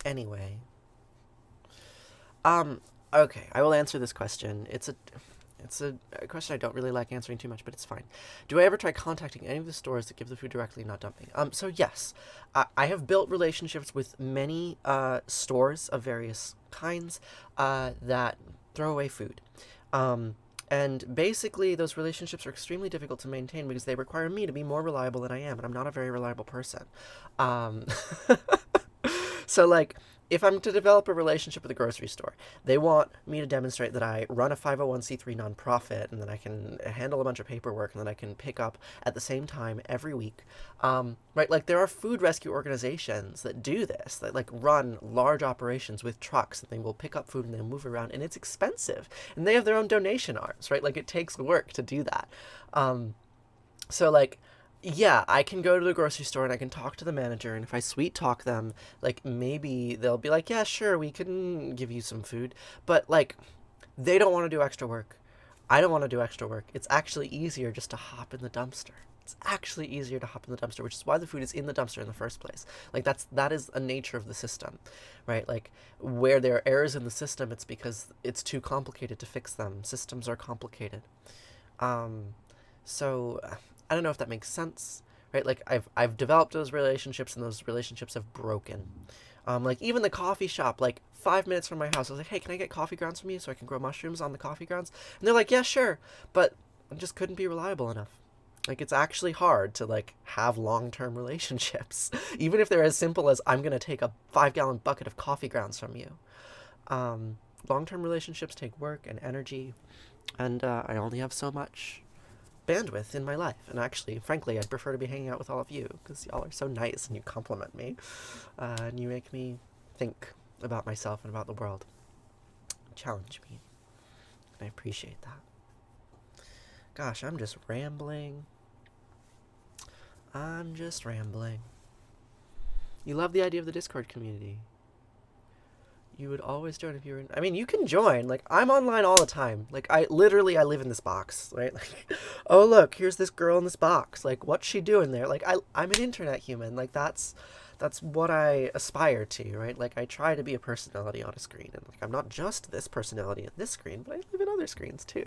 Anyway. Okay, I will answer this question. It's a question I don't really like answering too much, but it's fine. Do I ever try contacting any of the stores that give the food directly, not dumping? So yes, I have built relationships with many stores of various kinds that throw away food. And basically, those relationships are extremely difficult to maintain because they require me to be more reliable than I am, and I'm not a very reliable person. So, like, if I'm to develop a relationship with a grocery store, they want me to demonstrate that I run a 501c3 nonprofit and that I can handle a bunch of paperwork and that I can pick up at the same time every week. Right? Like, there are food rescue organizations that do this, that, like, run large operations with trucks, and they will pick up food and they move around, and it's expensive. And they have their own donation arms, right? Like, it takes work to do that. So, like, yeah, I can go to the grocery store and I can talk to the manager, and if I sweet talk them, like, maybe they'll be like, yeah, sure, we can give you some food. But, like, they don't want to do extra work. I don't want to do extra work. It's actually easier just to hop in the dumpster. It's actually easier to hop in the dumpster, which is why the food is in the dumpster in the first place. Like, that is a nature of the system, right? Like, where there are errors in the system, it's because it's too complicated to fix them. Systems are complicated. So I don't know if that makes sense, right? Like, I've developed those relationships, and those relationships have broken. Like, even the coffee shop, like, 5 minutes from my house, I was like, hey, can I get coffee grounds from you so I can grow mushrooms on the coffee grounds? And they're like, yeah, sure. But I just couldn't be reliable enough. Like, it's actually hard to, like, have long-term relationships, even if they're as simple as, I'm going to take a 5-gallon bucket of coffee grounds from you. Long-term relationships take work and energy, and I only have so much bandwidth in my life. And actually, frankly, I'd prefer to be hanging out with all of you, because y'all are so nice, and you compliment me, and you make me think about myself and about the world. Challenge me. And I appreciate that. Gosh, I'm just rambling. You love the idea of the Discord community. You would always join if you were in... I mean, you can join. Like, I'm online all the time. Like, I live in this box, right? Like, oh, look, here's this girl in this box. Like, what's she doing there? Like, I'm an internet human. Like, that's what I aspire to, right? Like, I try to be a personality on a screen. And, like, I'm not just this personality on this screen, but I live in other screens, too.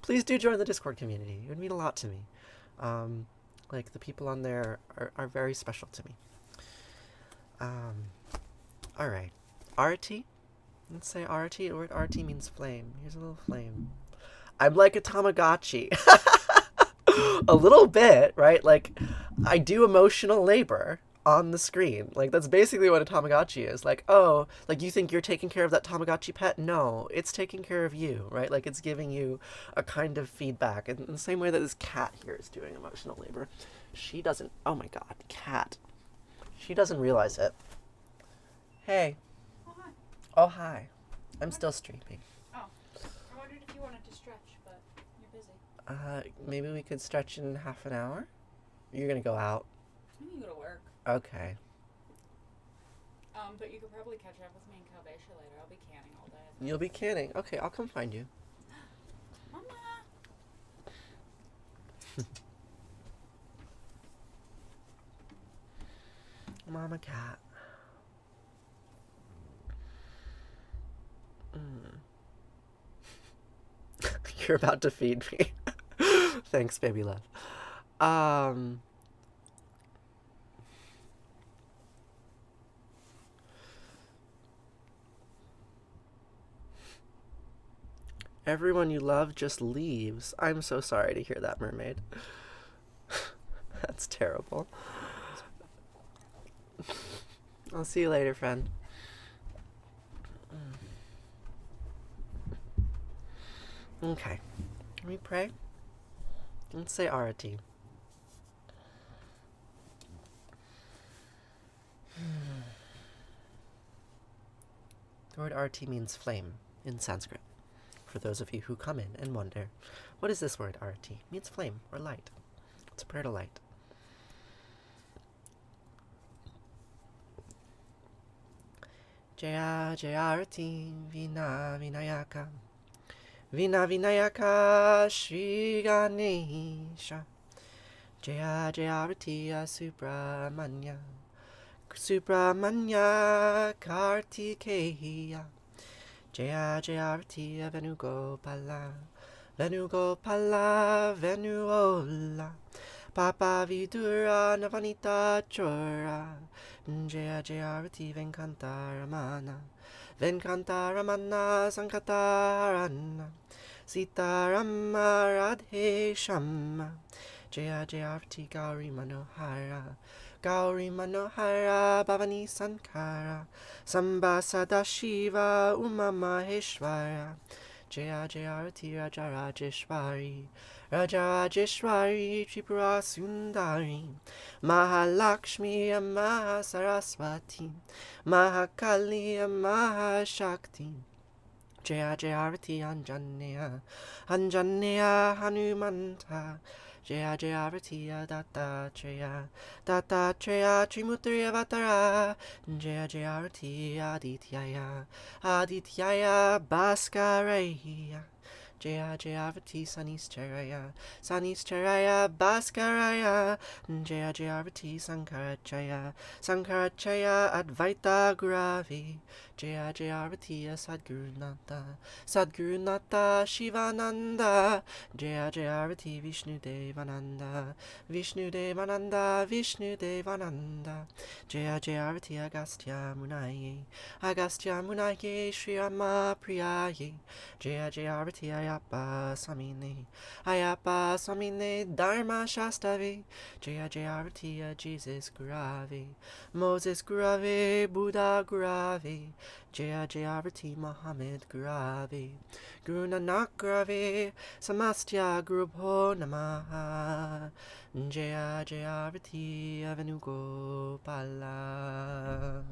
Please do join the Discord community. It would mean a lot to me. Like, the people on there are very special to me. Alright. Arati? Let's say Arati. The word Arati means flame. Here's a little flame. I'm like a Tamagotchi. A little bit, right? Like, I do emotional labor on the screen. Like, that's basically what a Tamagotchi is. Like, oh, like, you think you're taking care of that Tamagotchi pet? No, it's taking care of you, right? Like, it's giving you a kind of feedback. In the same way that this cat here is doing emotional labor. She doesn't... Oh my god, cat. She doesn't realize it. Hey. Oh, hi. Oh, hi. I'm still streaming. Oh. I wondered if you you wanted to stretch, but you're busy. Maybe we could stretch in half an hour? You're gonna go out? You can go to work. Okay. But you could probably catch up with me in Kaddish later. I'll be canning all day. You'll be canning? Okay, I'll come find you. Mama! Mama cat. You're about to feed me. Thanks, baby love. Everyone you love just leaves. I'm so sorry to hear that, mermaid. That's terrible. I'll see you later, friend. Okay. Can we pray? Let's say Arati. The word Arati means flame in Sanskrit. For those of you who come in and wonder, what is this word Arati? It means flame or light. It's a prayer to light. Jaya Jaya Arati Vina Vinayaka Vina Vinayaka Shri Ganesha Jaya Jaya Arati Subramanya Subramanya Kartikeya Jaya Jaya Arati Venugopala Venugopala Venuola Papa Vidura Navanita Chora Jaya Jaya Arati Venkantaramana Venkantaramana Sankatarana Sitarama Radhe Shama Jaya Jaya Arati Gauri Manohara Gauri Manohara Bhavani Sankara Samba Sadashiva Uma Maheshwara Jaya Jaya Arati Raja Rajeshwari Raja Rajeshwari Tripura Sundari Mahalakshmi Mahasaraswati Mahakali Mahashakti Jaya Jaya Arati Anjaneya Anjaneya Hanumanta Jaya Jaya Arati Dattatreya Dattatreya Trimutri Avatara Jaya Jaya Arati Adityaya Adityaya Bhaskareya Jaya Jaya Arati Sanischeraya Sanischeraya Bhaskaraya Jaya Jaya Arati Sankarachaya Sankarachaya Advaita Guravi Jaya Jaya Arati Sadgurunata Sadgurunata Shivananda Jaya Jaya Arati Vishnu Devananda Vishnu Devananda Vishnu Devananda Jaya Jaya Arati Agastya Munaye Agastya Munaye Sri Rama Priyaye Jaya Jaya Arati Ayappa Samine Ayappa Samine Dharma Shastave Jaya Jaya Arati Jesus Gurave Moses Gurave Buddha Gurave Jaya Jaya Arati Muhammad Gurave Guru Nanak Gurave Samastya Gurubho Namaha Jaya Jaya Arati Avenugopala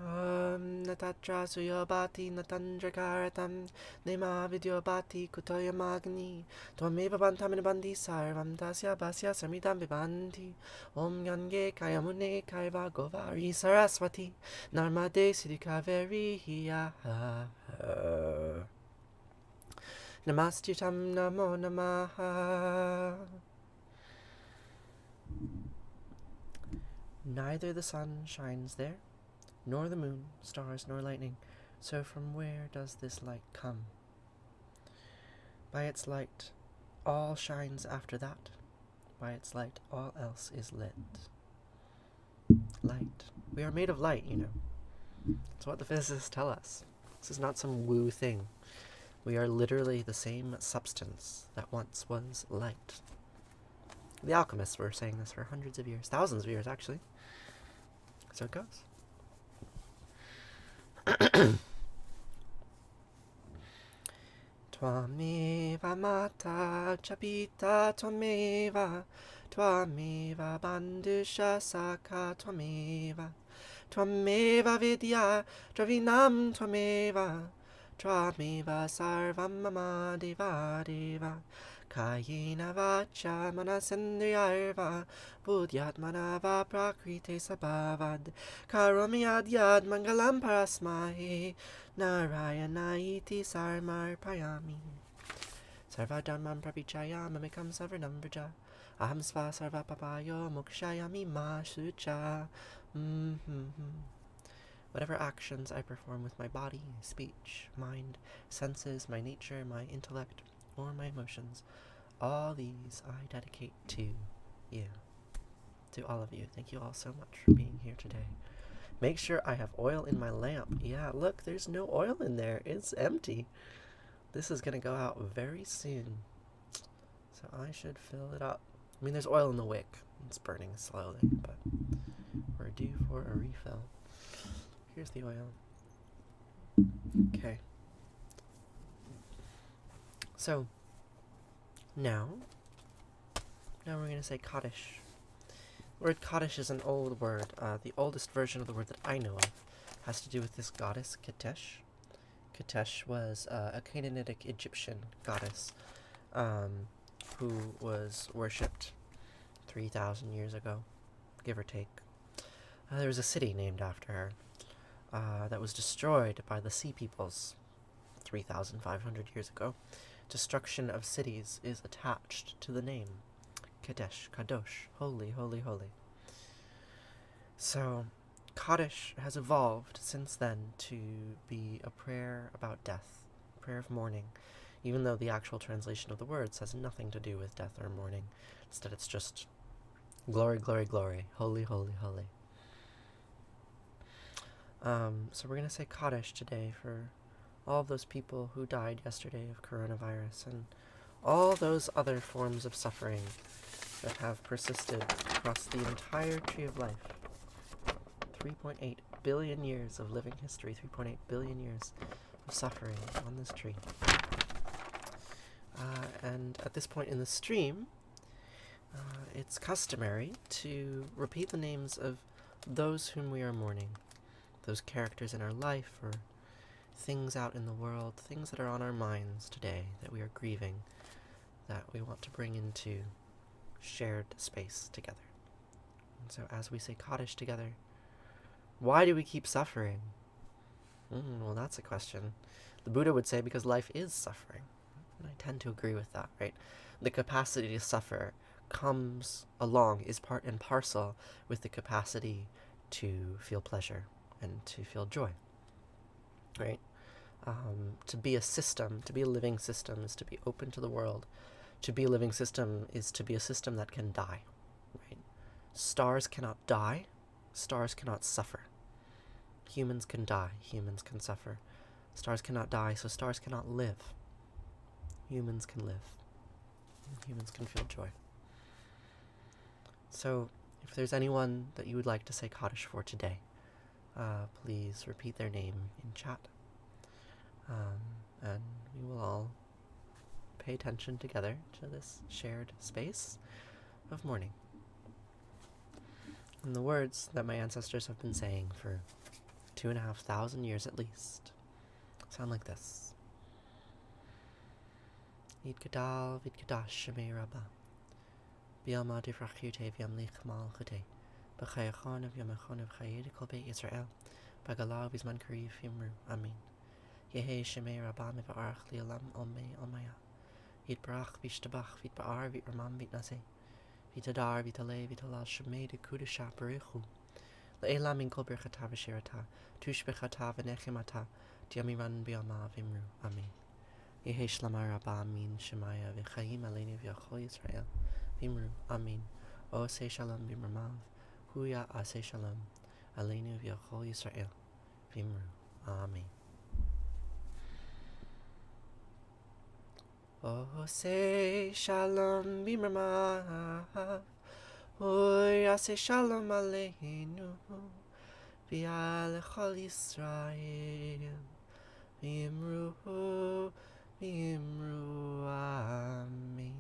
Natatra Suyobati Natandrakaratam Nema Vidyobati Kutoya Magni Twameva Bantamina Bandi Sarvam Dasya Basya Samidam Vivanti Om Yange Kayamune Kaiva Govari Saraswati Narmade Siddhikaveri Hiya Namastitam Namo Namaha. Neither the sun shines there, nor the moon, stars, nor lightning. So from where does this light come? By its light, all shines after that. By its light, all else is lit. Light. We are made of light, you know. That's what the physicists tell us. This is not some woo thing. We are literally the same substance that once was light. The alchemists were saying this for hundreds of years, thousands of years, actually. So it goes. Twameva mata chapita twameva Twameva bandusha saka twameva Tvameva vidya dravinam tvameva. Tvameva sarvam mama deva deva. Kayena vacha manasendriyarva. Buddhyatmanava prakrite sabhavad. Karomi adyad mangalam parasmahe. Narayana iti sarmar payami. Sarvadharmam prapichaya mamikam savarnam vraja. Aham sva sarva papayo mokshayami ma shucha. Whatever actions I perform with my body, speech, mind, senses, my nature, my intellect, or my emotions, all these I dedicate to you. To all of you. Thank you all so much for being here today. Make sure I have oil in my lamp. Yeah, look, there's no oil in there. It's empty. This is going to go out very soon. So I should fill it up. I mean, there's oil in the wick. It's burning slowly, but we're due for a refill. Here's the oil. Okay. So, now we're going to say Kaddish. The word Kaddish is an old word. The oldest version of the word that I know of has to do with this goddess, Kaddish. Kaddish was a Canaanitic Egyptian goddess who was worshipped 3,000 years ago, give or take. There was a city named after her that was destroyed by the Sea Peoples 3,500 years ago. Destruction of cities is attached to the name. Kaddish, Kadosh, holy, holy, holy. So, Kaddish has evolved since then to be a prayer about death, a prayer of mourning, even though the actual translation of the words has nothing to do with death or mourning. Instead, it's just glory, glory, glory, holy, holy, holy. So we're going to say Kaddish today for all of those people who died yesterday of coronavirus and all those other forms of suffering that have persisted across the entire tree of life. 3.8 billion years of living history, 3.8 billion years of suffering on this tree. And at this point in the stream, it's customary to repeat the names of those whom we are mourning, those characters in our life or things out in the world, things that are on our minds today that we are grieving, that we want to bring into shared space together. And so as we say Kaddish together, why do we keep suffering? Well, that's a question. The Buddha would say because life is suffering. And I tend to agree with that, right? The capacity to suffer comes along, is part and parcel with the capacity to feel pleasure and to feel joy, right? To be a system, to be a living system is to be open to the world. To be a living system is to be a system that can die, right? Stars cannot die. Stars cannot suffer. Humans can die. Humans can suffer. Stars cannot die, so stars cannot live. Humans can live. Humans can feel joy. So, if there's anyone that you would like to say Kaddish for today, please repeat their name in chat. And we will all pay attention together to this shared space of mourning. And the words that my ancestors have been saying for 2,500 years at least sound like this. Id Gadal vid Kadash Shemei Rabba Biama Divrachute Viam Lichmal Chute B'chayachon of Yamachon of Chayed Kolbe Israel Bagala Bizman Karif Yimru Amin Yehe Shemei Rabba Mivarach Lialam Omei Omaya Id Barach Vishtabach Vit Ba'ar Vit Ramam Vit Nase Vitadar Vitale Vitalal Shemei de Kudasha Barichu Le'ela Min Kol Birchata V'Shirata Tush Bechata V'Nechimata Diamiran Biama Vimru Amin Yehe Shlamar Rabba Amin Shemaya V'Chaim Aleinu V'Yachol Yisrael Vimru Amin O Se Shalom Vimramav Huya Ase Shalom Aleinu V'Yachol Yisrael Vimru Amin. O Se Shalom Vimramav Huya Ase Shalom Aleinu V'Yachol Yisrael Vimru Amin.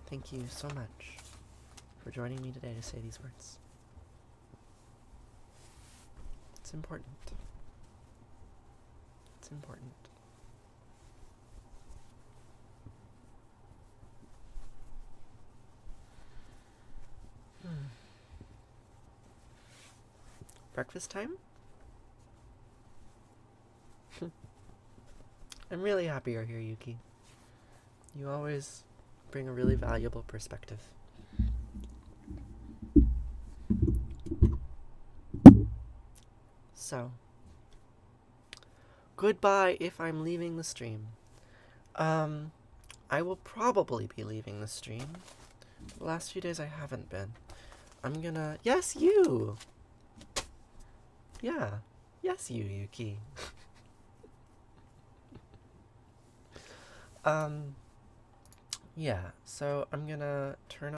Thank you so much for joining me today to say these words. It's important. It's important. Breakfast time? I'm really happy you're here, Yuki. You always bring a really valuable perspective. So, goodbye if I'm leaving the stream. I will probably be leaving the stream. The last few days I haven't been. I'm gonna... Yes, you! Yeah. Yes, you, Yuki. Yeah, so I'm gonna turn